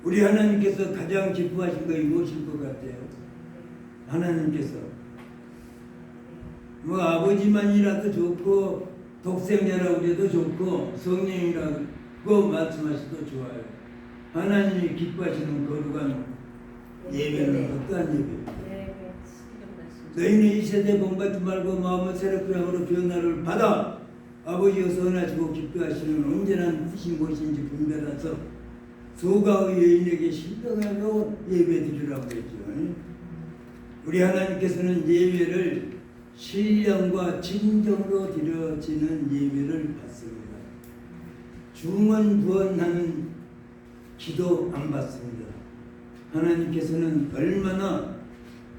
우리 하나님께서 가장 기뻐하신 것이 무엇일 것 같아요? 하나님께서 뭐 아버지만이라도 좋고 독생자라고 해도 좋고 성령이라고 말씀하셔도 좋아요. 하나님이 기뻐하시는 거룩한 예배는 어떠한 예배입니까? 너희는 이 세대 본받지 말고 마음을 새롭게 함으로 변화를 받아 아버지여 선하시고 기뻐하시는 온전한 뜻이 무엇인지 분별하서 소가의 여인에게 신령하고 예배드리라고 했죠. 우리 하나님께서는 예배를 신령과 진정으로 드려지는 예배를 받습니다. 중언부언하는 기도 안 받습니다. 하나님께서는 얼마나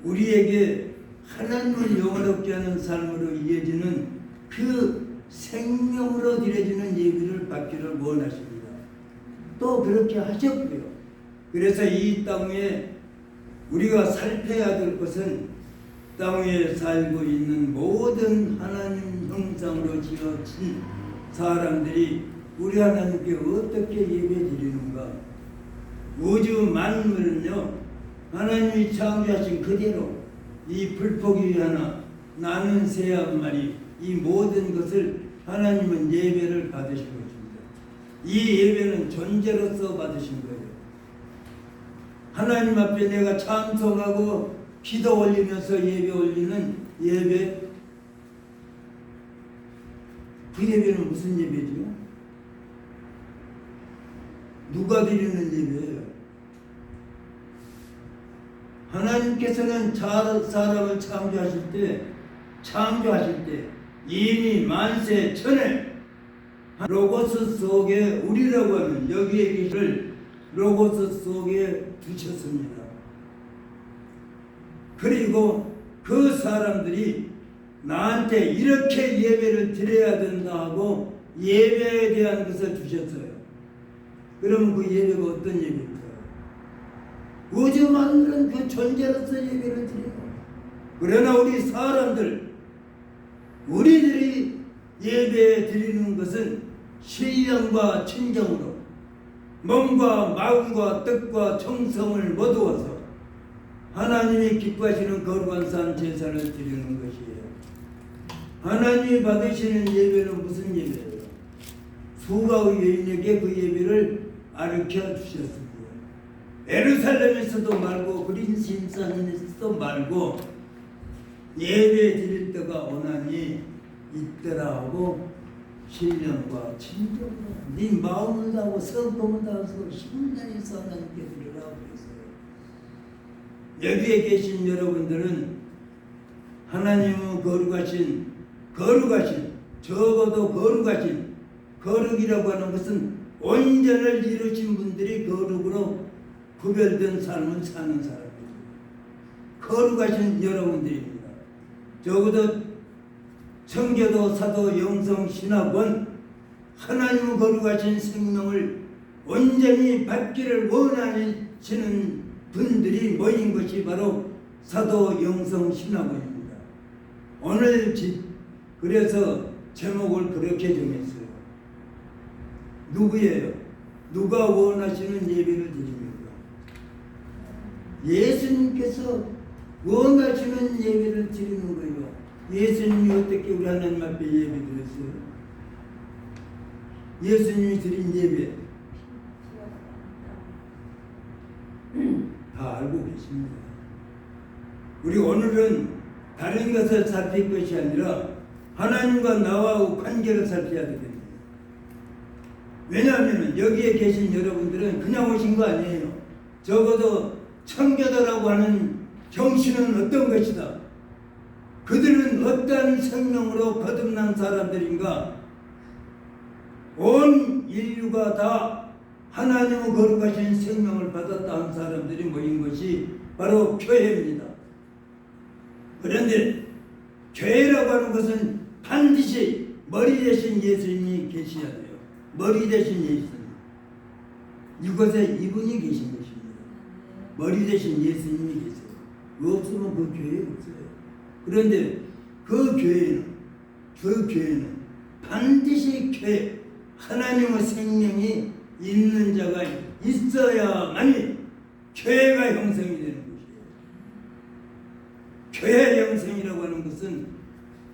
우리에게 하나님을 영원롭게 하는 삶으로 이어지는 그 생명으로 드려지는 예배를 받기를 원하십니다. 또 그렇게 하셨고요. 그래서 이 땅에 우리가 살펴야 될 것은 땅 위에 살고 있는 모든 하나님 형상으로 지어진 사람들이 우리 하나님께 어떻게 예배 드리는가. 우주 만물은요 하나님이 창조하신 그대로 이 불포기 하나 나는 새 한 마리 이 모든 것을 하나님은 예배를 받으신 것입니다. 이 예배는 존재로서 받으신 거예요. 하나님 앞에 내가 찬송하고 기도 올리면서 예배 올리는 예배, 그 예배는 무슨 예배죠? 누가 드리는 예배예요? 하나님께서는 사람을 창조하실 때 이미 만세 전에 로고스 속에 우리라고 하는 여기에 계실 로고스 속에 두셨습니다. 그리고 그 사람들이 나한테 이렇게 예배를 드려야 된다 하고 예배에 대한 것을 주셨어요. 그럼 그 예배가 어떤 예배입니까? 우주 만물은 그 존재로서 예배를 드려요. 그러나 우리 사람들, 우리들이 예배 드리는 것은 신령과 친정으로 몸과 마음과 뜻과 정성을 모두어서 하나님이 기뻐하시는 거룩한 산 제사를 드리는 것이에요. 하나님이 받으시는 예배는 무슨 예배예요? 수가의 여인에게 그 예배를 가르쳐 주셨습니다. 예루살렘에서도 말고 그린신산에서도 말고 예배 드릴 때가 오나니 있더라 하고 신령과 친정으로 네 마음을 다하고 성품을 다해서 신령해서 하나님께 드리라고 했어요. 여기에 계신 여러분들은 하나님은 거룩하신 적어도 거룩하신 거룩이라고 하는 것은 온전을 이루신 분들이 거룩으로 구별된 삶을 사는 사람입니다. 거룩하신 여러분들입니다. 적어도 청교도, 사도, 영성, 신학원 하나님은 거룩하신 생명을 온전히 받기를 원하시는 분들이 모인 것이 바로 사도, 영성, 신학원입니다. 오늘 그래서 제목을 그렇게 정했어요. 누구예요? 누가 원하시는 예배를 드립니까? 예수님께서 원하시는 예배를 드리는 거예요. 예수님이 어떻게 우리 하나님 앞에 예배 드렸어요? 예수님이 드린 예배 다 알고 계십니다. 우리 오늘은 다른 것을 살필 것이 아니라 하나님과 나와 관계를 살펴야 되겠습니다. 왜냐하면 여기에 계신 여러분들은 그냥 오신 거 아니에요. 적어도 청교도라고 하는 정신은 어떤 것이다. 그들은 어떠한 생명으로 거듭난 사람들인가? 온 인류가 다 하나님의 거룩하신 생명을 받았다 한 사람들이 모인 것이 바로 교회입니다. 그런데 교회라고 하는 것은 반드시 머리 대신 예수님이 계셔야 돼요. 머리 대신 예수님. 이곳에 이분이 계신 것입니다. 머리 대신 예수님이 계세요. 없으면 그 교회 없어요. 그런데 그 교회는 반드시 하나님의 생명이 있는 자가 있어야만이 교회가 형성이 되는 것이에요. 교회 형성이라고 하는 것은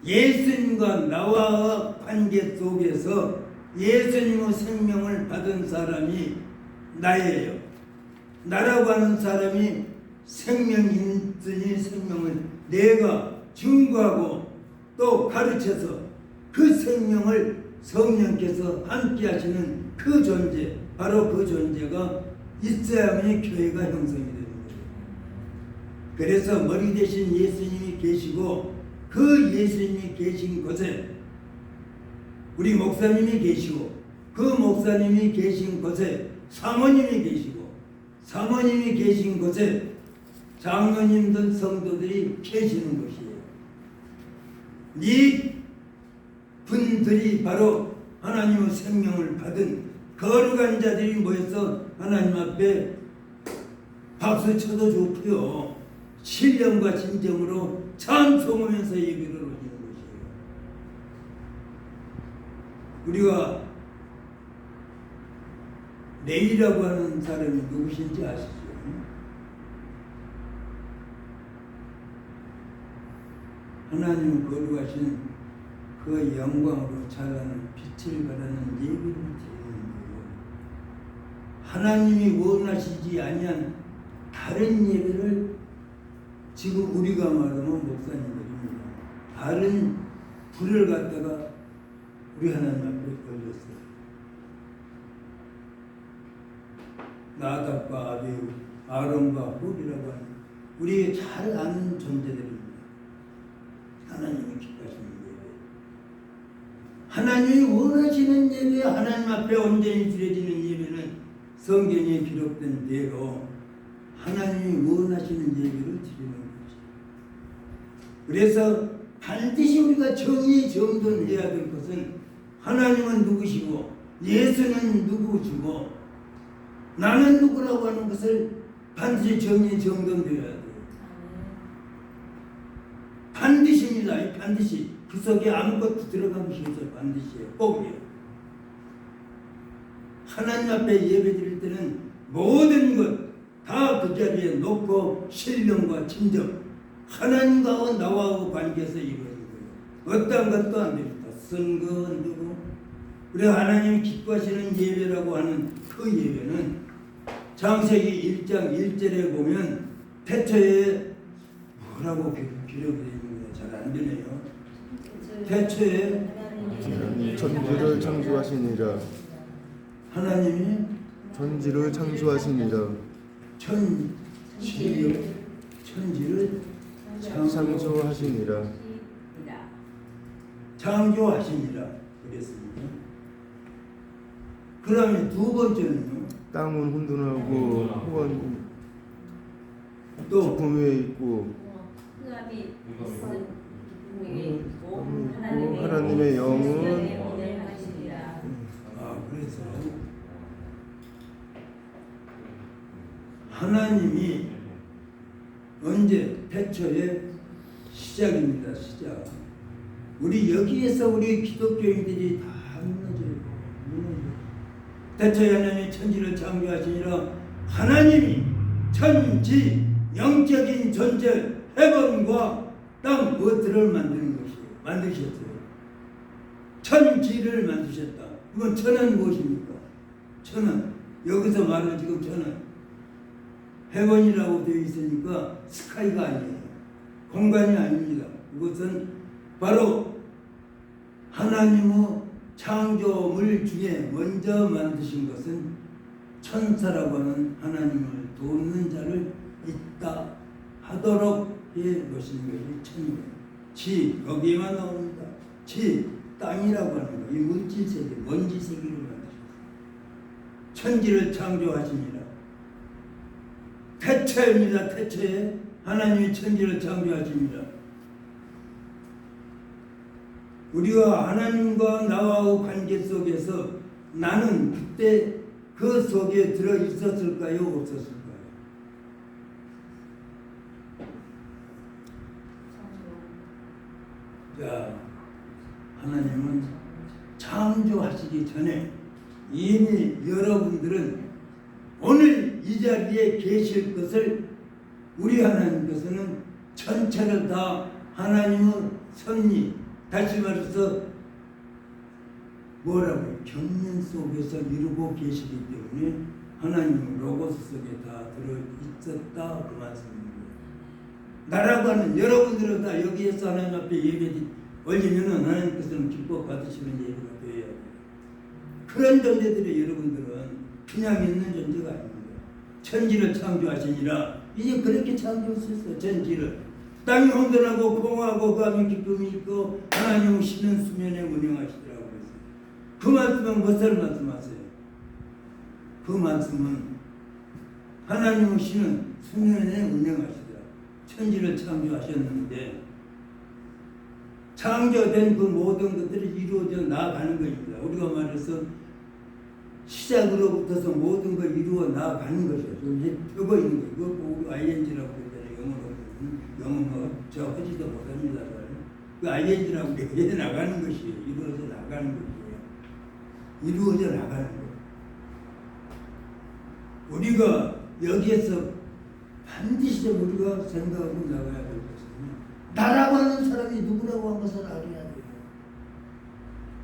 예수님과 나와 관계 속에서 예수님의 생명을 받은 사람이 나예요. 나라고 하는 사람이 생명이 있으니 생명을 내가 증거하고 또 가르쳐서 그 생명을 성령께서 함께 하시는 그 존재, 바로 그 존재가 있어야만이 교회가 형성이 되는 거예요. 그래서 머리 대신 예수님이 계시고 그 예수님이 계신 곳에 우리 목사님이 계시고 그 목사님이 계신 곳에 사모님이 계시고 사모님이 계신 곳에 장로님들 성도들이 계시는 것이에요. 이 분들이 바로 하나님의 생명을 받은 거룩한 자들이 모여서 하나님 앞에 박수 쳐도 좋고요. 신령과 진정으로 찬송하면서 예배를 올리는 것이에요. 우리가 레이라고 하는 사람이 누구신지 아시죠? 하나님 거룩하신 그 영광으로 찬란한 빛을 발하는 예배를 드리는 거예요. 하나님이 원하시지 아니한 다른 예배를 지금 우리가 말하면 목사님들입니다. 다른 불을 갖다가 우리 하나님 앞에 걸렸어요. 나답과 아비후, 아론과 훌이라고 하는 우리 잘 아는 존재들입니다. 하나님이 기뻐하시는 예배, 하나님이 원하시는 예배, 하나님 앞에 온전히 드려지는 예배는 성경에 기록된 대로 하나님이 원하시는 예배를 드리는 거죠. 그래서 반드시 우리가 정의정돈해야 될 것은 하나님은 누구시고 예수는 누구시고 나는 누구라고 하는 것을 반드시 정의정돈되어야 돼요. 반드시입니다. 반드시. 그 속에 아무것도 들어가기 싫어서 반드시예요. 꼭이에요. 하나님 앞에 예배 드릴 때는 모든 것 다 그 자리에 놓고 신령과 진정 하나님과 나와의 관계에서 이루어진 거예요. 어떤 것도 안 됩니다. 선거 안 되고 우리 하나님 기뻐하시는 예배라고 하는 그 예배는 창세기 1장 1절에 보면 태초에 뭐라고 기록되어 있는 잘 안 되네요. 태초에 천지를 창조하시니라. 하나님이 천지를 창조하시니라. 천지를 창조하시니라. 창조하시니라 그랬습니다. 그 다음에 두 번째는요. 땅은 혼돈하고 후원 또 지품 위에 있고 하나님의 영은 그래서 하나님이 언제 태초에 시작입니다. 시작. 우리 여기에서 우리 기독교인들이 다 무너져요. 태초에 하나님이 천지를 창조하시니라. 하나님이 천지 영적인 존재 해변과 땅 무엇들을 만드는 것이에요. 만드셨어요. 천지를 만드셨다. 이건 천은 무엇입니까? 천은 여기서 말하는 지금 천은 해변이라고 되어 있으니까 스카이가 아니에요. 공간이 아닙니다. 이것은 바로 하나님의 창조물 중에 먼저 만드신 것은 천사라고 하는 하나님을 돕는 자를 있다 하도록 해 놓으신 것이 천이에요. 지 거기에만 나옵니다. 지 땅이라고 하는 거, 이 물질 세계, 먼지 세계를 만드셨어요. 천지를 창조하십니다. 태초입니다. 태초에 하나님이 천지를 창조하십니다. 우리가 하나님과 나와의 관계 속에서 나는 그때 그 속에 들어 있었을까요? 없었을까요? 자, 하나님은 창조하시기 전에 이미 여러분들은 오늘 이 자리에 계실 것을 우리 하나님께서는 전체를 다 하나님의 섭리, 다시 말해서 뭐라고요? 경륜 속에서 이루고 계시기 때문에 하나님 로고스 속에 다 들어있었다 그 말씀입니다. 나라고 하는 여러분들은 다 여기에서 하나님 앞에 예배 올리면은 하나님께서는 기뻐 받으시는 예배가 되어야 돼요. 그런 존재들이 여러분들은 그냥 있는 존재가 아닙니다. 천지를 창조하시니라. 이제 그렇게 창조하셨어요. 천지를. 땅이 혼돈하고 공허하고 그 안에 기쁨이 있고 하나님은 쉬는 수면에 운영하시더라고 그랬어요. 그 말씀은 무엇을 말씀하세요? 그 말씀은 하나님은 쉬는 수면에 운영하시더라. 천지를 창조하셨는데 창조된 그 모든 것들이 이루어져 나아가는 것입니다. 우리가 말해서 시작으로부터서 모든 걸 이루어 나아가는 것이에요. 펴고 있는 거예요. 그거 보고 ING라고 그러잖아요. 영어로 저 하지도 못합니다. 그 ING라고 해 나가는 것이에요. 이루어져 나가는 것이에요. 이루어져 나가는 거예요. 우리가 여기에서 반드시 우리가 생각하고 나가야 될 것은 나라고 하는 사람이 누구라고 한 것을 알아야 돼요.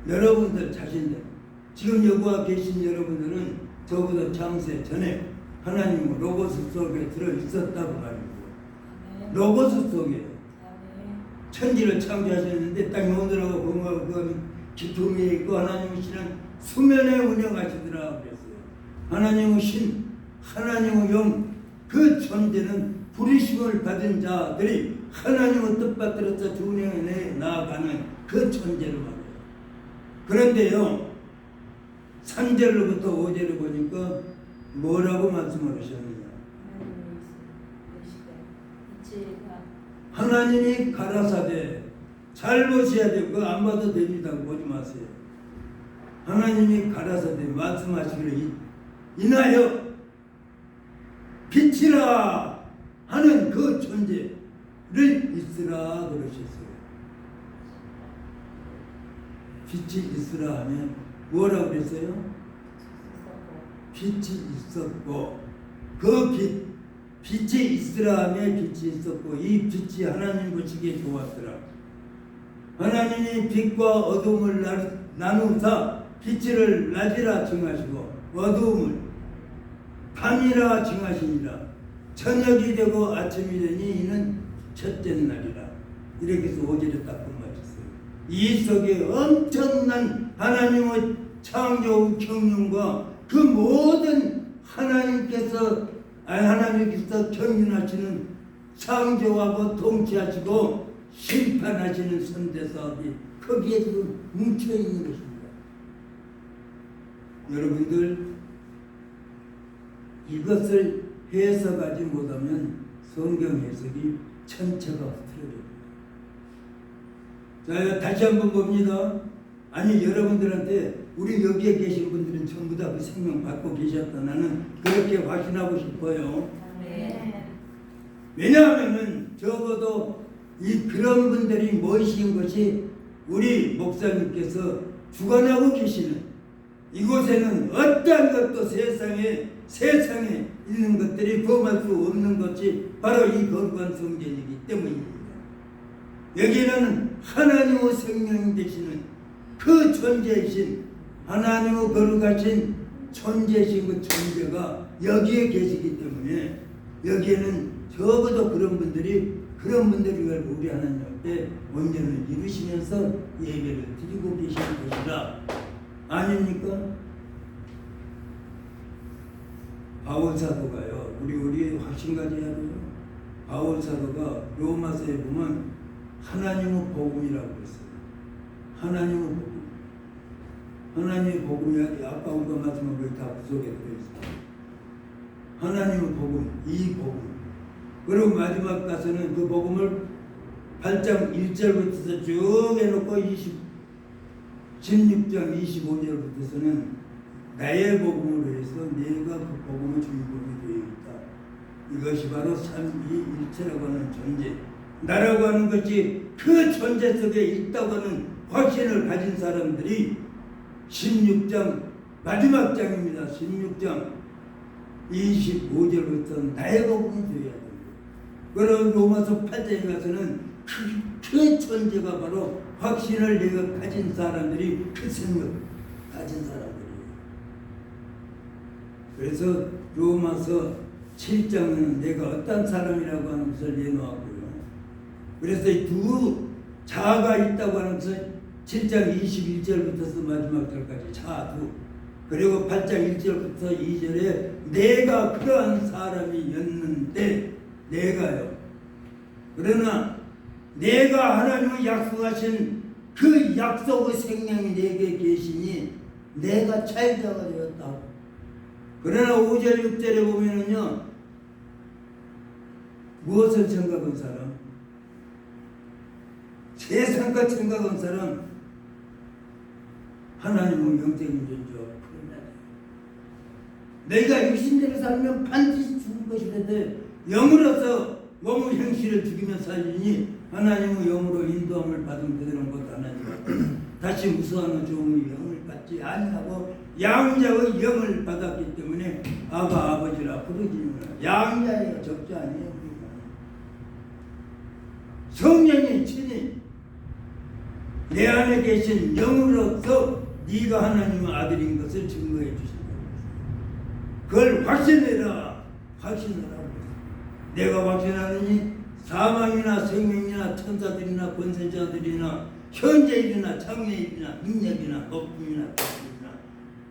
여러분들 자신들 지금 여기와 계신 여러분들은 저보다 창세 전에 하나님은 로고스 속에 들어있었다고 말입니다. 로고스 속에 천지를 창조하셨는데 땅이 온전하고 공허하고 그 기쁨이 있고 하나님은 신은 수면에 운영하시더라 그랬어요. 하나님은 신, 하나님의 영, 그 존재는 부르심을 받은 자들이 하나님의 뜻받들어서 주 운행에 나아가는 그 존재로 말해요. 그런데요 3절로부터 5절을 보니까 뭐라고 말씀을 하셨느냐. 하나님이 가라사대 잘 보셔야 돼요. 그거 안 봐도 됩니다. 보지 마세요. 하나님이 가라사대 말씀하시기를 인하여 빛이라 하는 그 존재를 있으라 그러셨어요. 빛이 있으라 하면 뭐라고 그랬어요? 빛이 있었고 그 빛이 있으라 하며 빛이 있었고 이 빛이 하나님 보시기에 좋았더라. 하나님이 빛과 어둠을 나누사 빛을 낮이라 칭하시고 어둠을 밤이라 칭하시니라. 저녁이 되고 아침이 되니 이는 첫째 날이라. 이렇게 해서 5절에 딱 끝마쳤어요. 이 속에 엄청난 하나님의 창조 경륜과 그 모든 하나님께서 경륜하시는 창조하고 통치하시고 심판하시는 선대사업이 거기에 지금 뭉쳐있는 것입니다. 여러분들 이것을 해석하지 못하면 성경 해석이 전체가 흐트러집니다. 자, 다시 한번 봅니다. 아니 여러분들한테 우리 여기에 계신 분들은 전부 다 그 생명 받고 계셨다. 나는 그렇게 확신하고 싶어요. 네. 왜냐하면은 적어도 그런 분들이 모이신 것이 우리 목사님께서 주관하고 계시는 이곳에는 어떠한 것도 세상에 있는 것들이 범할 수 없는 것이 바로 이 거룩한 성전이기 때문입니다. 여기는 하나님의 생명 되시는 그 존재이신 하나님의 거룩하신 존재이신 그 존재가 여기에 계시기 때문에 여기에는 적어도 그런 분들이 우리 하나님 앞에 온전을 이루시면서 예배를 드리고 계시는 것이라 아닙니까? 바울 사도가요. 우리 확신 가져야 돼요. 바울 사도가 로마서에 보면 하나님의 복음이라고 그랬어요. 하나님의 복음. 하나님의 복음이 아까 우리가 말씀한 거기 다 그 속에 들어있어요. 하나님의 복음, 이 복음. 그리고 마지막 가서는 그 복음을 8장 1절부터 쭉 해놓고 16장 25절부터서는 나의 복음으로 해서 내가 그 복음의 주인공이 되어 있다. 이것이 바로 삼위일체라고 하는 존재, 나라고 하는 것이 그 존재 속에 있다고 하는 확신을 가진 사람들이 16장 마지막 장입니다. 16장 25절부터 나의 복음이 되어야 됩니다. 그럼 로마서 8장에 가서는 그 존재가 바로 확신을 내가 가진 사람들이 그 생명 가진 사람들이에요. 그래서 로마서 7장은 내가 어떤 사람이라고 하는 것을 내놓았고요. 그래서 이 두 자아가 있다고 하는 것을 7장 21절부터 마지막 절까지 자아 두, 그리고 8장 1절부터 2절에 내가 그러한 사람이었는데 내가요. 그러나 내가 하나님의 약속하신 그 약속의 생명이 내게 계시니 내가 자유자가 되었다. 그러나 5절 6절에 보면은요, 무엇을 생각한 사람? 세상과 생각한 사람, 하나님은 영적인 존재와 내가 육신대로 살면 반드시 죽을 것이라도 영으로서 몸의 행실을 죽이며 살리니 하나님의 영으로 인도함을 받은 그들은 곧 하나님 다시 무수하는 종의 영을 받지 아니하고 양자의 영을 받았기 때문에 아바 아버지라 부르지는 양자예요. 적자 아니에요. 성령이 친히 내 안에 계신 영으로서 네가 하나님의 아들인 것을 증거해 주신다. 그걸 확신해라. 확신하라. 내가 확신하느니 사망이나 생명이나 천사들이나 권세자들이나 현재일이나 장래일이나 능력이나 높음이나 높음이나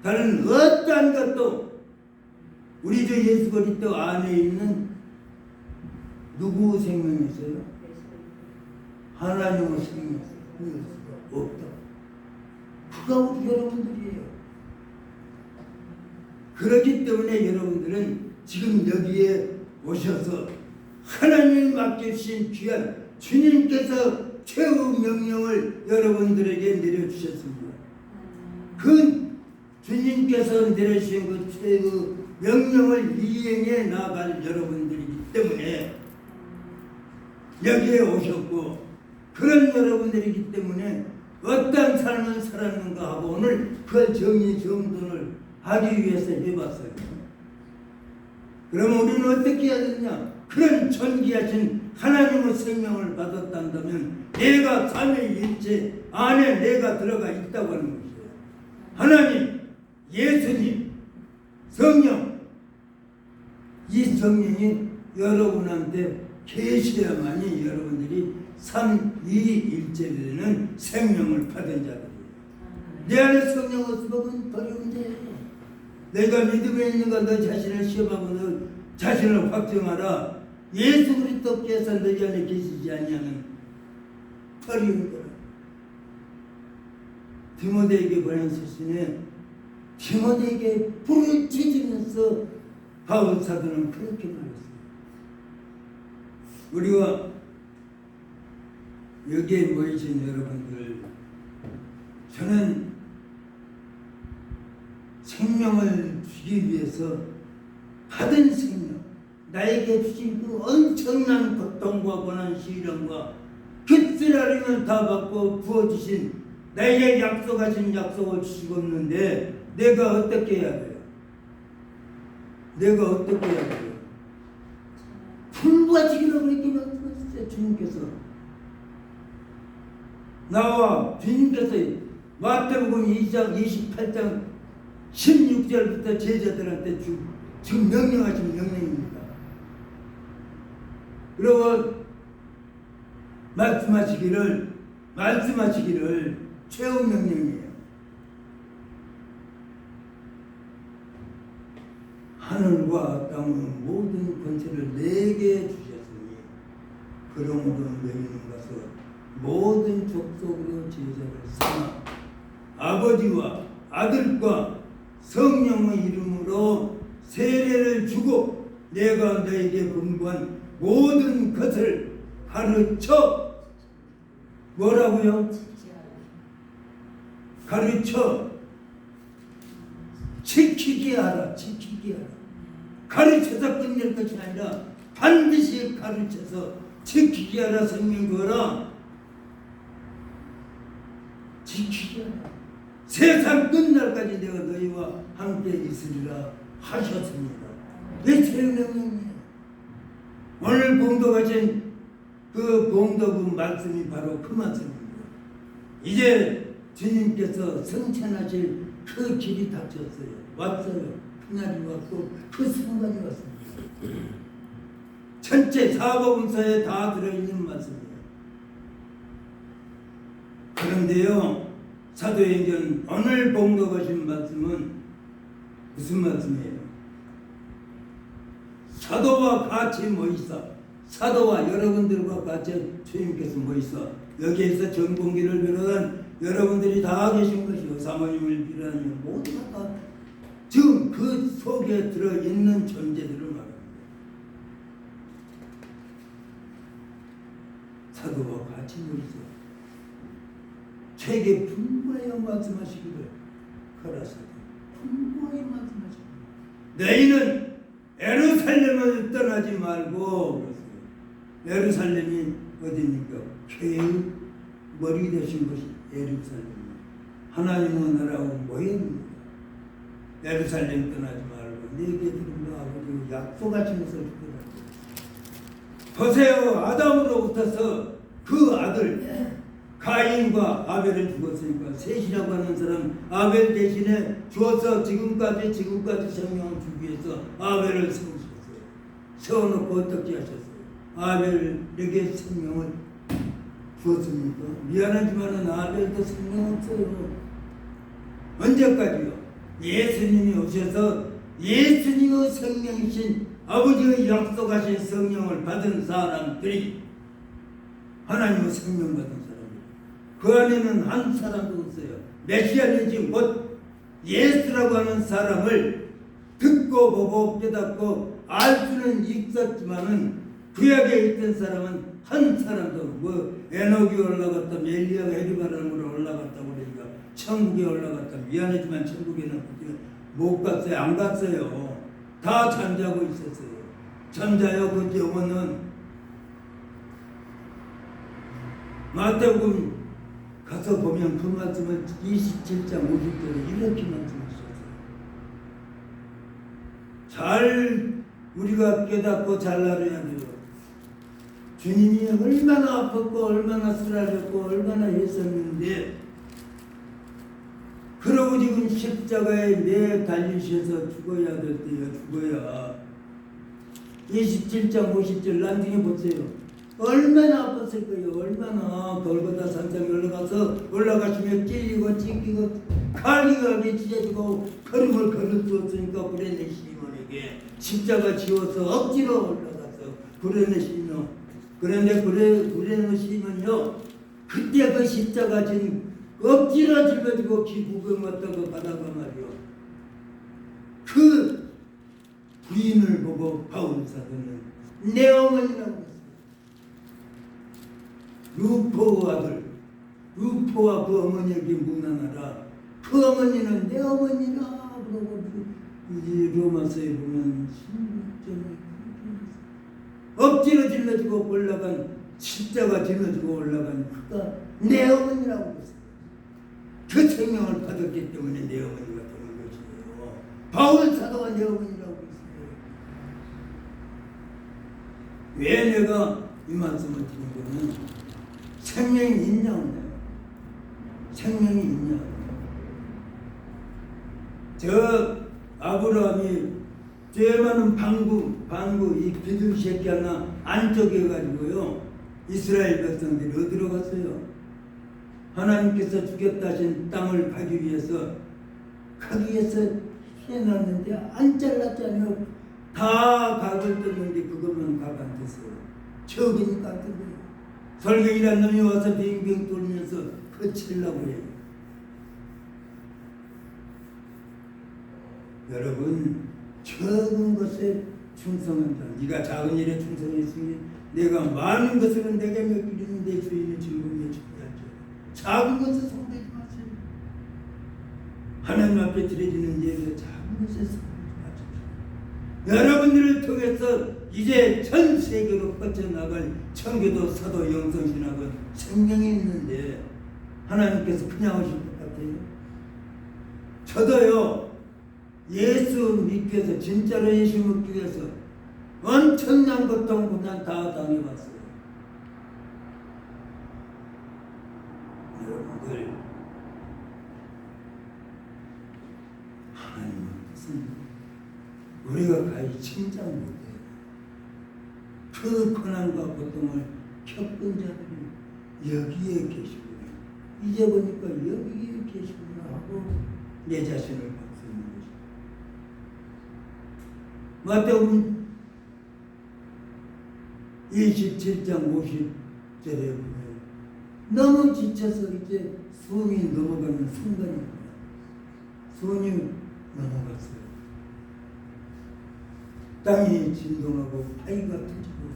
다른 어떠한 것도 우리 주 예수 그리스도 안에 있는 누구 생명이 있어요? 하나님의 생명이 없다. 그가 우리 여러분들이에요. 그렇기 때문에 여러분들은 지금 여기에 오셔서 하나님이 맡겨주신 귀한 주님께서 최후 명령을 여러분들에게 내려주셨습니다. 그 주님께서 내려주신 그 최후 명령을 이행해 나갈 여러분들이기 때문에 여기에 오셨고, 그런 여러분들이기 때문에 어떤 삶을 살았는가 하고 오늘 그 정리정돈을 하기 위해서 해봤어요. 그러면 우리는 어떻게 해야 되냐? 그런 존귀하신 하나님의 생명을 받았다면 내가 삼위일체 안에 내가 들어가 있다고 하는 것이에요. 하나님, 예수님, 성령, 이 성령이 여러분한테 계셔야만이 여러분들이 삼위일체되는 생명을 받은 자들이에요. 내 안에 성령 없으면 버리면 돼. 내가 믿음에 있는가 너 자신을 시험하고 너 자신을 확정하라. 예수 그리스도께서 너희 안에 계시지 아니하면 버리는 거라. 디모데에게 보낸 서신에 디모데에게 부르짖으면서 바울 사도는 그렇게 말했어요. 우리가 여기에 모이신 여러분들, 저는 생명을 주기 위해서 받은 생명, 나에게 주신 그 엄청난 고통과 고난 시련과 그 쓰라림을 다 받고 부어주신 나에게 약속하신 약속을 주시고 있는데 내가 어떻게 해야 돼요? 내가 어떻게 해야 돼요? 풍부하시기로 그렇게 말씀하셨어요. 주님께서 나와 주님께서 마태복음 2장 28장 16절부터 제자들한테 지금 명령하신 명령입니다. 그리고 말씀하시기를 최후 명령이에요. 하늘과 땅의 모든 권세를 내게 주셨으니 그러므로 너희는 가서 모든 족속으로 제자를 삼아 아버지와 아들과 성령의 이름으로 세례를 주고 내가 너에게 분부한 모든 것을 가르쳐 뭐라고요? 가르쳐 지키게 하라. 지키게 하라. 가르쳐서 끝낼 것이 아니라 반드시 가르쳐서 지키게 하라. 성령 거라. 지키게 하라. 세상 끝날까지 내가 너희와 함께 있으리라 하셨습니다. 내 생명이에요. 오늘 봉독하신 그 봉독의 말씀이 바로 그 말씀입니다. 이제 주님께서 승천하실 그 길이 닥쳤어요. 왔어요. 그날이 왔고 그 순간이 왔습니다. 전체 사복음서에 다 들어있는 말씀이에요. 그런데요, 사도행전 오늘 봉독하신 말씀은 무슨 말씀이에요? 사도와 같이 모이사, 사도와 여러분들과 같이 주님께서 모이사, 여기에서 전공기를 비롯한 여러분들이 다 계신 것이요, 사모님을 비롯한 모두가 다 지금 그 속에 들어있는 존재들을 말합니다. 사도와 같이 모이사 책에 분부하여 말씀하시기를 가라사대 분부하여 말씀하시기를 너희는 예루살렘을 떠나지 말고 그랬어요. 예루살렘이 어디입니까? 교회의 머리 되신 것이 예루살렘입니다. 하나님의 나라와 모형입니다. 예루살렘 떠나지 말고 내게 들은 아버지 약속하신 것을 주더라고요. 보세요. 아담으로부터서 그 아들 가인과 아벨을 죽었으니까 셋이라고 하는 사람 아벨 대신에 주어서 지금까지 생명을 주기 위해서 아벨을 세우셨어요. 세워놓고 어떻게 하셨어요? 아벨에게 생명을 주었습니까? 미안하지만은 아벨도 생명 없어요. 언제까지요? 예수님이 오셔서 예수님의 생명이신 아버지의 약속하신 성령을 받은 사람들이 하나님의 생명 받은 사람들. 그 안에는 한 사람도 없어요. 메시아인지 곧 예수라고 하는 사람을 듣고 보고 깨닫고 알 수는 있었지만은 구약에 있던 사람은 한 사람도 뭐 에녹이 올라갔다 엘리야가 헤리바람으로 올라갔다고 그러니까 천국에 올라갔다. 미안하지만 천국에는 못 갔어요. 안 갔어요. 다 잠자고 있었어요. 잠자요. 그 영혼은 마태복음 가서 보면 그 말씀을 27장 50절에 이렇게 말씀하셨어요. 잘 우리가 깨닫고 잘 알아야 돼요. 주님이 얼마나 아팠고 얼마나 쓰라렸고 얼마나 했었는데 그러고 지금 십자가에 내 달리셔서 죽어야 될 때요. 죽어야 27장 50절 나중에 보세요. 얼마나 아팠을 거예요. 얼마나 골고다 산상에 올라가시며 찔리고 찢기고 칼기가 찢어지고 걸음을 걸을 수 없으니까 구레네 시몬에게 십자가 지워서 억지로 올라가서 구레네 시몬. 그런데 구레네 시몬이요 그때 그 십자가 진 억지로 짊어지고 기구경 왔다고 바다가 말이요. 그 부인을 보고 바울 사도는 내 어머니라고 했어요. 루포의 아들, 루포와 그 어머니에게 문안하라. 그 어머니는 내 어머니라 그러고 이 로마서에 보면 억지로 질러지고 올라간 십자가 질러지고 올라간 그가 내 어머니라고 했어요. 그 생명을 받았기 때문에 내 어머니가 되는 것이에요. 바울 사도가 내 어머니라고 했어요. 왜 내가 이 말씀을 드린 거는 생명이 있냐고요. 생명이 있냐. 저 아브라함이 제일 많은 방구 이 비둘 새끼 하나 안쪽에 가지고요. 이스라엘 백성들이 어디로 갔어요? 하나님께서 주겠다 하신 땅을 가기 위해서 해놨는데 안 잘랐잖아요. 다 각을 떴는데 그것만 각 안 떴어요. 적이니까 안 떴어요. 설경이란 놈이 와서 빙빙 돌면서 거칠라고 해요. 여러분 적은 것에 충성한다. 네가 작은 일에 충성했으니 내가 많은 것을 내게 맡기는 내 주인의 즐거움에 충성하죠. 작은 것에 손대지 마세요. 하나님 앞에 드려지는 예배 작은 것에 손대지 마세요. 여러분들을 통해서 이제 전 세계로 뻗쳐나갈 청교도 사도 영성신학은 생명이 있는데 하나님께서 그냥 오실 것 같아요. 저도요 예수 믿기 위해서 진짜로 예수 믿기 위해서 엄청난 고통 고난 다 당해봤어요. 여러분들 하나님의 뜻은 우리가 가히 칭찬 못해요. 그 고난과 고통을 겪은 자들이 여기에 계시구나. 이제 보니까 여기에 계시구나 하고 내 자신을 박수하는 것입니다. 마태복음 27장 50절에 보면 너무 지쳐서 이제 손이 넘어가는 순간입니다. 손이 넘어갔어요. 땅이 진동하고 바위가 터지고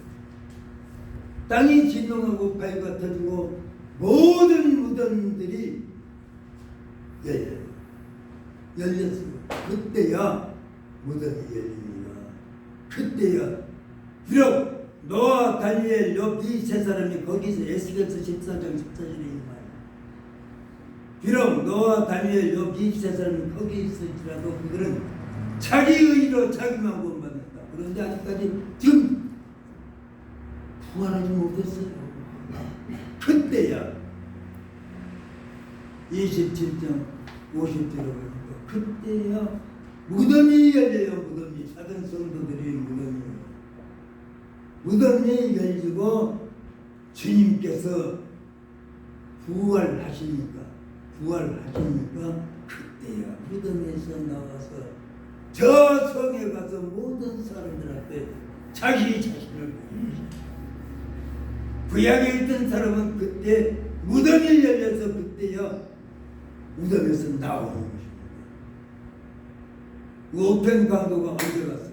땅이 진동하고 바위가 터지고 모든 무덤들이 열렸어요. 그때야 무덤이 열립니다. 그때야 비록 노아, 다니엘, 욥 이 세 사람이 거기서 에스겔서 14장 14절에 이 말. 비록 노아, 다니엘, 욥 이 세 사람이 거기 있을지라도 그들은 자기 의로 자기만 구원받는다. 그런데 아직까지 지금 부활하지 못했어요. 그때야 27장 50절에 보니까 그때야 무덤이 열려요. 무덤이 작은 성도들이 무덤이 열리고 주님께서 부활하시니까 그때야 무덤에서 나와서 저 성에 가서 모든 사람들 앞에 자기 자신을 보여주십니다. 구약에 있던 사람은 그때 무덤이 열려서 그때야 무덤에서 나오는 것입니다. 우편 강도가 언제 갔어요?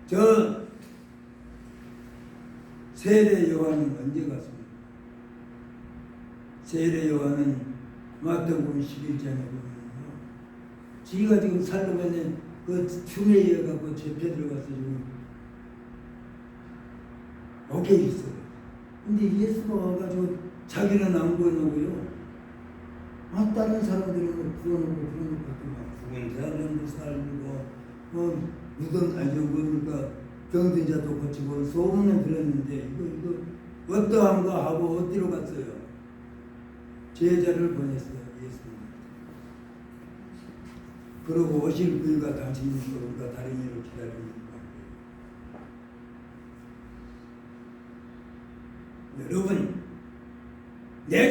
저 세례 요한은 언제 갔습니까? 세례 요한은 마태복음 11장에 보면요, 지가 지금 살로면에 그 흉에 의해 갖고 잡혀 들어가서 지금 옥에 있어요. 근데 예수가 와가지고 자기는 안 구원하고요, 다른 사람들은 구원하고 죽은 사람도 살리고 무덤 아니고 그러니까 병든 자도 고치고 소문은 들었는데 이거 어떠한가 하고 어디로 갔어요? 제자를 보냈어요. 예수님. 그러고 오실 그이가 당신이 그런가 다른 일을 기다립니다. 여러분, 내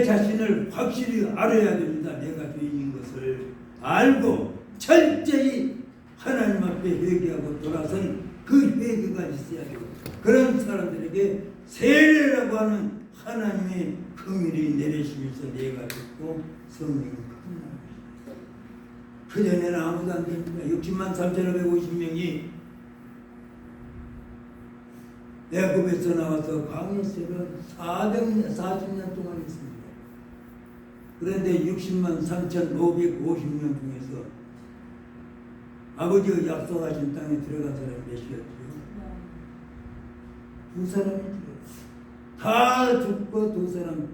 자신을 확실히 알아야 됩니다. 내가 죄인인 것을 알고 철저히 하나님 앞에 회개하고 돌아선 그 회개가 있어야 돼요. 그런 사람들에게 세례라고 하는 하나님의 긍휼이 내리시면서 내가 듣고 성령이 끝납니다. 그전에는 아무도 안 됩니다. 60만 3,550명이 애굽에서 나와서 광야세를 40년 동안 있습니다. 그런데 60만 3,550명 중에서 아버지가 약속하신 땅에 들어간 사람이 몇이었죠? 2사람이 다 죽고 2사람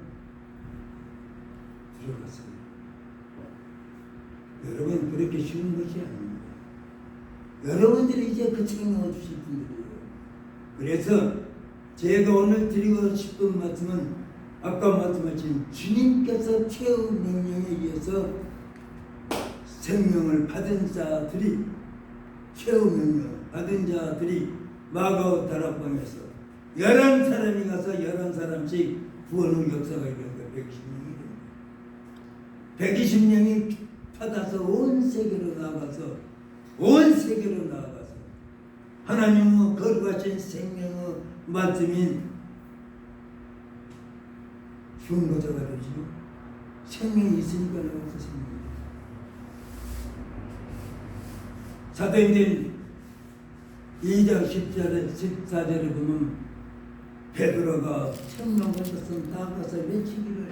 들어갔어요. 여러분, 그렇게 쉬운 것이 아닙니다. 여러분들이 이제 그 책임을 주실 분들이에요. 그래서 제가 오늘 드리고 싶은 말씀은 아까 말씀하신 주님께서 최후 명령에 의해서 생명을 받은 자들이, 최후 명령 받은 자들이 마가오 다락방에서 11사람이 가서 11사람씩 구원의 역사가 일어난 거예요. 120명이 받아서 온 세계로 나가서 하나님의 거룩하신 생명의 말씀인 흉노자가 되시고 생명이 있으니까 나와서 생명이 사도행전 2장 14절에 보면 베드로가 천명 받았으면 다 가서 외치기를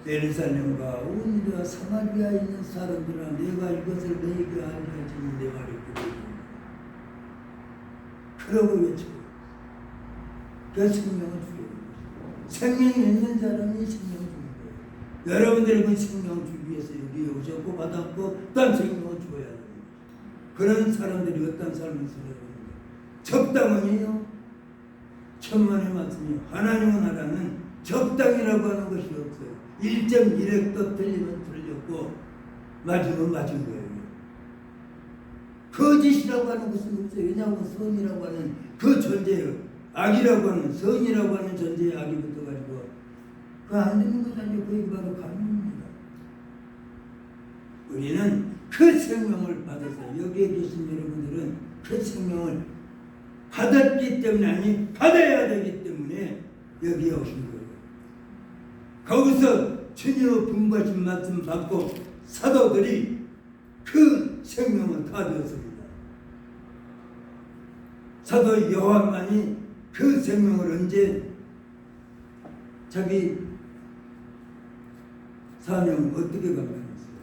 예루살렘과 온 유대와 사마리아에 있는 사람들아 내가 이것을 너희에게 알리라 주는 내 말이 그대로 그러고 외치고 그 생명을 주게 됩니다. 생명이 있는 사람이 생명 주는 거예요. 여러분들이 그 생명을 주기 위해서 여기 오셨고 받았고 또한 생명을 주어야 됩니다. 그런 사람들이 어떤 삶을 살아야 됩니다. 적당은요, 천만의 말씀이 하나님의 나라는 적당이라고 하는 것이 없어요. 1.1획도 틀리면 틀렸고 맞으면 맞은 거예요. 거짓이라고 하는 것은 없어요. 왜냐하면 선이라고 하는 그 존재예요. 악이라고 하는, 선이라고 하는 존재의 악이 붙어가지고 그 안 되는 것 아니에요. 그게 바로 감입니다. 우리는 그 생명을 받아서 여기에 계신 여러분들은 그 생명을 받았기 때문에, 아니 받아야 되기 때문에 여기에 오신 거예요. 거기서 전혀 분과신 말씀 받고 사도들이 그 생명을 다 되었습니다. 사도 요한만이 그 생명을 언제 자기 사명 어떻게 감당했어요?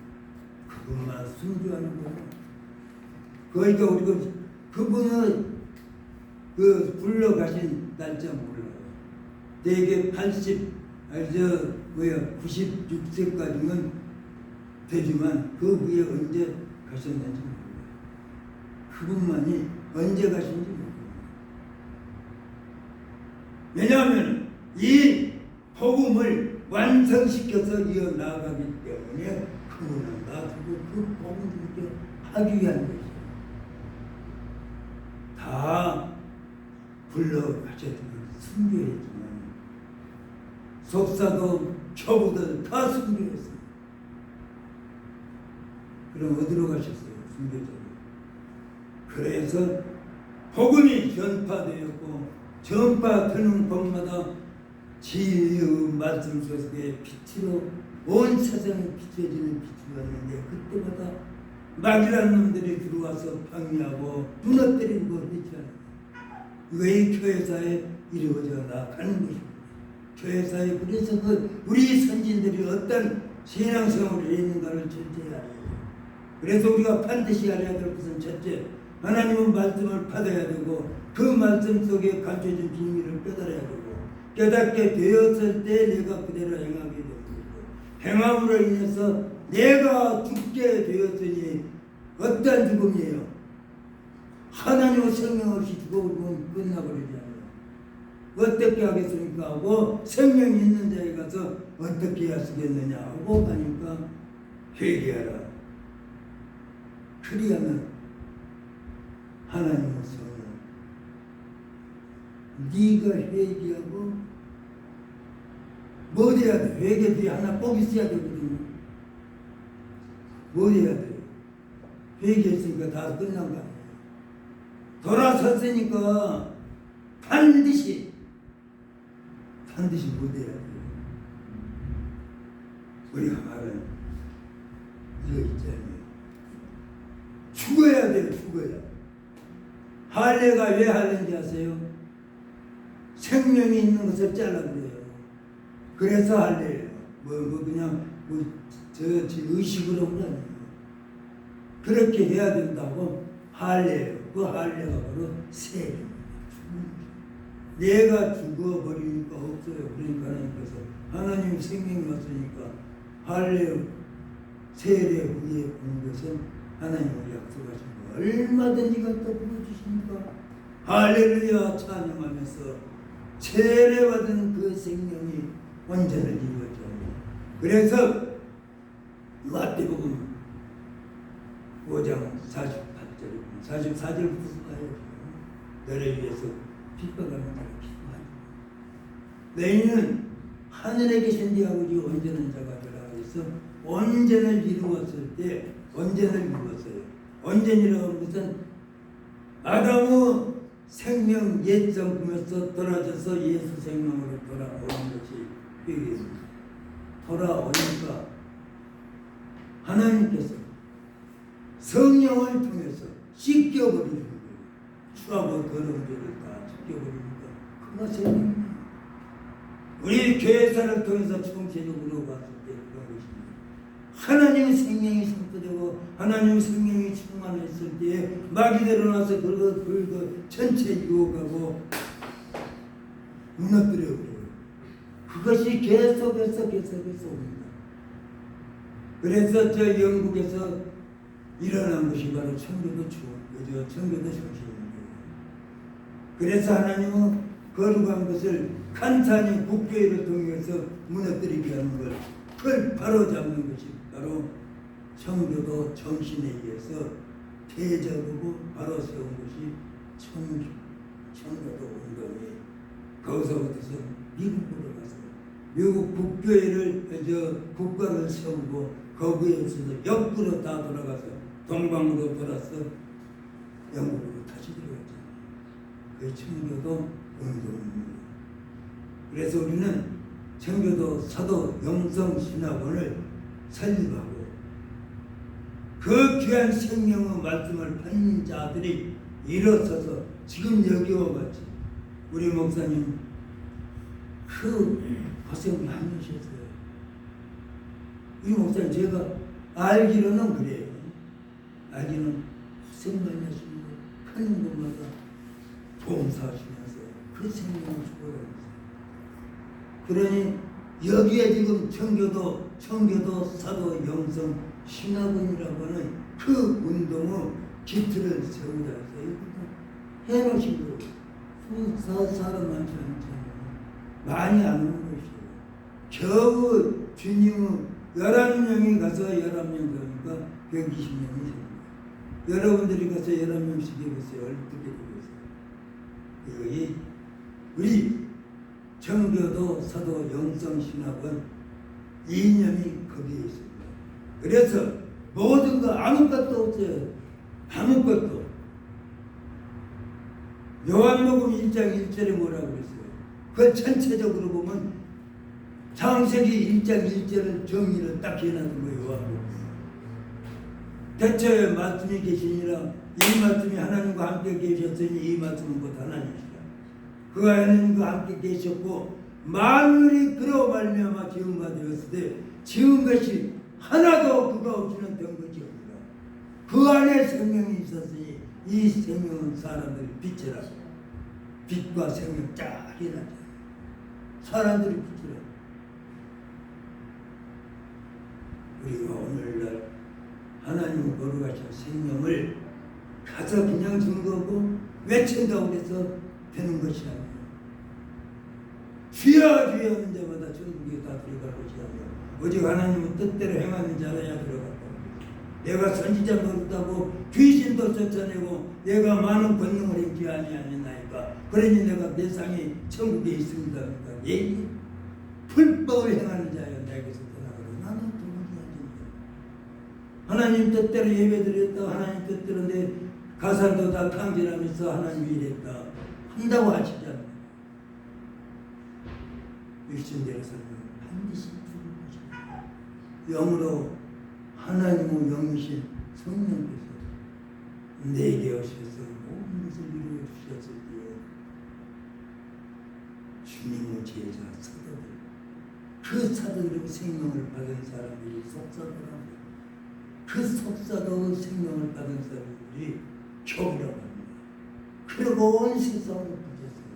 그분만 순주하는 거예요. 그러니까 우리가 그분을 그 불러가신 날짜 몰라요. 대개 96세까지는 되지만 그 후에 언제 가셨는지 몰라요. 그분만이 언제 가신지 몰라요. 왜냐하면 이 복음을 완성시켜서 이어나가기 때문에 그분을 놔두고 그 복음을 하기 위한 것이에요. 다 불러가셨지만 순교했지만 속사도 교부들 다 순교했어요. 그럼 어디로 가셨어요? 순교자로. 그래서 복음이 전파되었고 전파되는 곳마다 지혜의 말씀 속에 빛으로 온 세상에 비춰지는 빛이 왔는데 그때마다 마귀라는 놈들이 들어와서 방해하고 무너뜨리는 거 있잖아요. 왜 교회사에 이루어져 나가는 것입니다. 교회사에 그래서 우리 선진들이 어떤 신앙생활을 했는가를 절제해야 해요. 그래서 우리가 반드시 알아야 될 것은 첫째, 하나님은 말씀을 받아야 되고 그 말씀 속에 감춰진 비밀을 깨달아야 되고 깨닫게 되었을 때 내가 그대로 행하게 되는 것이고 행함으로 인해서 내가 죽게 되었으니 어떠한 죽음이에요? 하나님의 생명 없이 죽어버리면 끝나버리지 않아요. 어떻게 하겠습니까? 하고 생명이 있는 자에 가서 어떻게 하시겠느냐 하고 하니까 회개하라. 그리하면 하나님의 성령 네가 회개하고 뭐 돼야 돼? 회개 뒤에 하나 꼭 있어야 되거든요. 뭐 해야 돼요? 회개했으니까 다 끝난 거 아니에요. 돌아섰으니까 반드시 못 해야 돼요. 우리가 말은 이거 있잖아요. 죽어야 돼요. 죽어야. 할례가 왜 할례인지 아세요? 생명이 있는 것을 잘라버려요. 그래서 할례예요. 그냥 의식으로 그런 거예요. 그렇게 해야 된다고 할례예요. 그 할례가 바로 세례입니다. 내가 죽어버리니까 없어요. 그러니까 하나님 생명이 왔으니까 할례 세례 후에 온 것은 하나님을 약속하신 거 얼마든지 갖다 불러주십니까? 할렐루야 찬양하면서 세례받은 그 생명이 완전을 이루었죠. 그래서 마태복음 5장 44절부터 봐요. 너를 위해서 핍박하는 자를 기뻐하지. 너희는 하늘에 계신 네 아버지 온전한 자가 되라 해서 온전을 이루었을 때 온전을 이루었어요. 온전이라고 하는 것은 아담의 생명 옛 성품에서 떨어져서 예수 생명으로 돌아오는 것이 회개입니다. 돌아오니까 하나님께서 성령을 통해서 씻겨버리는 거예요. 추하고 더러운 죄를 다 씻겨버리니까 그가 생명이에요. 우리 교회사를 통해서 총체적으로 봤을 때 그런 것입니다. 하나님의 생명이 선포되고 하나님의 생명이 충만했을 때에 마귀대로 나서 긁어 전체 유혹하고 무너뜨려버려요. 그것이 계속해서 옵니다. 그래서 저 영국에서 일어난 것이 바로 청교도 정신입니다. 그래서 하나님은 거룩한 것을 간단히 국교회를 통해서 무너뜨리게 하는 걸, 그걸 바로 잡는 것이 바로 청교도 정신에 의해서 대적하고 바로 세운 것이 청교도 운동이, 거기서부터서 미국으로 가서 미국 국가를 세우고 거기에서 역으로 다 돌아가서 동방으로 돌아서 영국으로 다시 들어갔잖아요. 그게 청교도 운동입니다. 그래서 우리는 청교도 사도 영성신학원을 설립하고 그 귀한 생명의 말씀을 받는 자들이 일어서서 지금 여기와 같이 우리 목사님 그 고생 많이 하셨어요. 우리 목사님 제가 알기로는 그래요. 알기는 고생 많이 하시고 하는 곳마다 봉사하시면서 그 생명을 추구하면서, 그러니 여기에 지금 청교도 사도 영성 신학원이라고 하는 그 운동의 기틀을 세우자 해서 해놓으신 거예요. 사람 많지 않잖아요. 많이 안 오는 것이에요. 겨우 주님은 11명이 가서 11명 가니까 120명이 됩니다. 여러분들이 가서 11명씩 해보세요. 어떻게 되겠어요? 여기 우리 청교도 사도 영성신학원 이념이 거기에 있습니다. 그래서 모든 거 아무것도 없어요. 아무것도. 요한복음 1장 1절에 뭐라고 그랬어요? 그 전체적으로 보면 창세기 1장 1절은 정의를 딱 해놨는 거예요. 요한복음. 대처에 말씀이 계시니라. 이 말씀이 하나님과 함께 계셨으니 이 말씀은 곧 하나님이시라. 그 하나님과 함께 계셨고 만물이 그로 말미암아 지은 바 되었을 때 지은 것이 하나도 그가 없이는 된 것이 없다. 그 안에 생명이 있었으니 이 생명은 사람들이 빛이라. 빛과 생명 쫙 해놨잖아요. 사람들이 빛이라. 우리가 오늘날 하나님의 거룩하신 생명을 가서 그냥 증거하고 외친다고 해서 되는 것이 아니에요. 주여 주여 하는 자마다 천국에 다 들어갈 것이 아니에요. 오직 하나님의 뜻대로 행하는 자라야 들어갔다. 내가 선지자 노릇하고 귀신도 쫓아내고 내가 많은 권능을 행치 아니하니까 그러니 내가 내 상이 천국에 있습니다. 그러니까 예의 불법을 행하는 자여 내게서 떠나가라. 나는 도무지 하지. 하나님 뜻대로 예배드렸다. 하나님 뜻대로 내 가사도 다 탕진하면서 하나님이 이랬다 한다고 하시잖아요. 일신대로서는 반드시 죽을 것입니다. 영으로 하나님의 영이신 성령께서 내게 오셔서 모든 것을 이루어 주셨을 때에 주님의 제자 사도들, 그 사도들의 생명을 받은 사람들이 속사도라고, 그 속사도의 생명을 받은 사람들이 교회라고 합니다. 그리고 온 세상으로 퍼졌어요.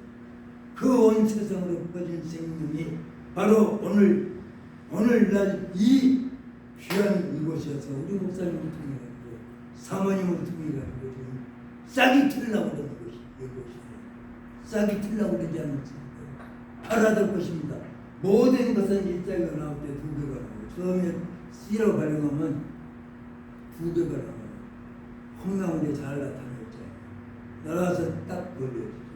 그 온 세상으로 퍼진 생명이 바로 오늘날 이 귀한 이곳이어서 우리 목사님을 통해 가지고 사모님을 통해 가지고 지금 싹이 틀려고 그러는 것이 이곳이에요. 싹이 틀려고 그러지 않습니까? 팔아들 것입니다. 모든 것은 일자리가 나올 때 두 개가 나오고 처음에 씨로 발령하면 두 개가 나와요. 콩나물에 잘 나타났죠. 나와서 딱 걸려지죠.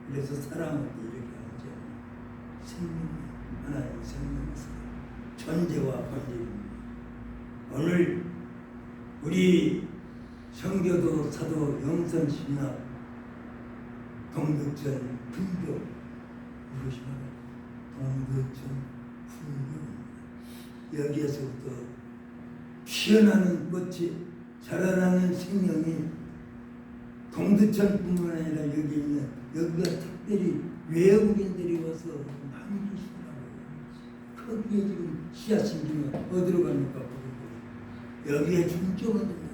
그래서 사랑을 이렇게 하죠. 생명, 하나님 생명이세요. 존재와 본질입니다. 오늘 우리 청교도 사도 영성신학 동덕천 분교, 이것이 바로 동덕천 분교입니다. 여기에서부터 피어나는 꽃이 자라나는 생명이 동두천뿐만 아니라 여기 있는, 여기가 특별히 외국인들이 와서 많이 계시더라고요. 거기에 지금 씨앗 심기면 어디로 갑니까? 여기에 중점을 둬야 돼요.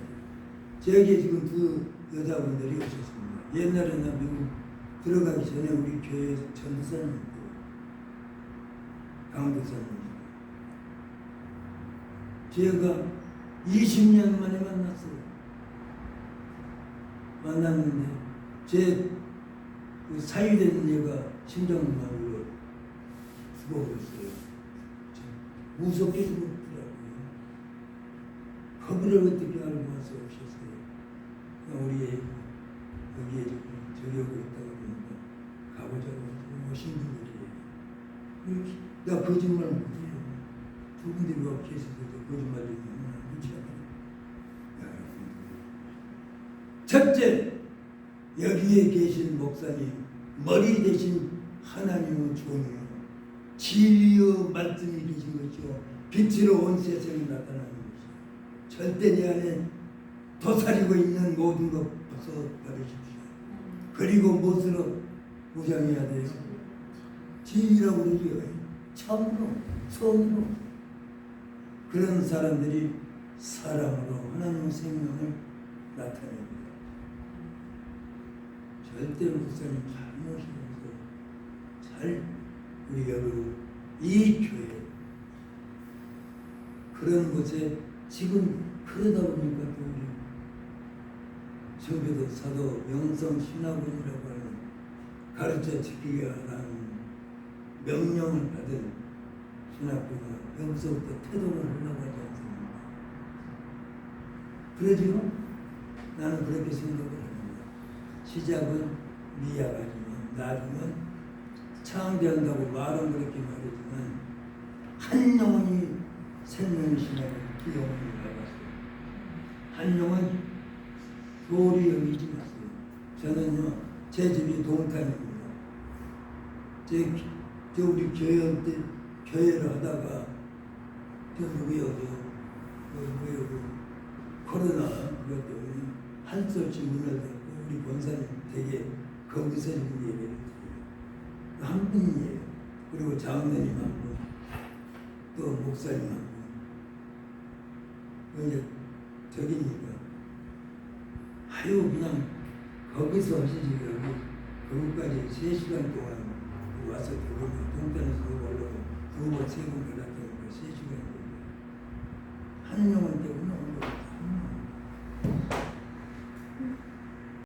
저기에 지금 두 여자분들이 오셨습니다. 옛날에 나 미국 들어가기 전에 우리 교회 전도사님이고 강도사님. 제가 20년 만에 만났어요. 만났는데 그 사유된 얘가 심장마비로 죽어버렸어요. 무섭게 죽었더라고요. 거기를 어떻게 알고 와서 오셨어요? 우리 여기에 저기 오고 있다고 그러니까 가보자고 오신 분들이에요. 나 거짓말 못해요. 두 분들이 와 계셔서 거짓말이면 첫째, 여기에 계신 목사님, 머리 대신 하나님의 종이요, 진리의 말씀이 계신 것이요, 빛으로 온 세상에 나타나는 것이요. 절대 내 안에 도사리고 있는 모든 것 벗어버리십시오. 그리고 무엇으로 무장해야 돼요? 진리라고 그러죠. 참으로, 손으로. 그런 사람들이 사랑으로 하나님의 생명을 나타냅니다. 절대 목사님 잘 모시면서 잘 우리 여러분 이 교회 그런 곳에 지금 그러다 보니까 또 우리 청교도 사도 명성 신학원이라고 하는 가르쳐 지키게 하는 명령을 받은 신학교가 여기서부터 태동을 하려고 하지 않습니까? 그러지요? 나는 그렇게 생각을 합니다. 시작은 미약하지만 나중은 창대한다고 말은 그렇게 말하지만 한 영혼이 생명의 신학을 두 영혼이 나갔어요. 한 영혼 도리 여기지 마세요. 저는요 제 집이 동탄입니다. 저 우리 교회 때 교회를 하다가 누구요 코로나 그것 때문에 한설치 문을 닫고 우리 권사님 되게 거기서 이렇게 예배를 드려요. 한 분이에요. 그리고 장로님 한 분, 또 목사님 한 분. 이제 저기니까 아유 그냥 거기서 하시지 거기까지 3시간 동안 와서 동탄에서 올라오고 2번 3번 가다 보니까 3시간 걸려요. 한 명한테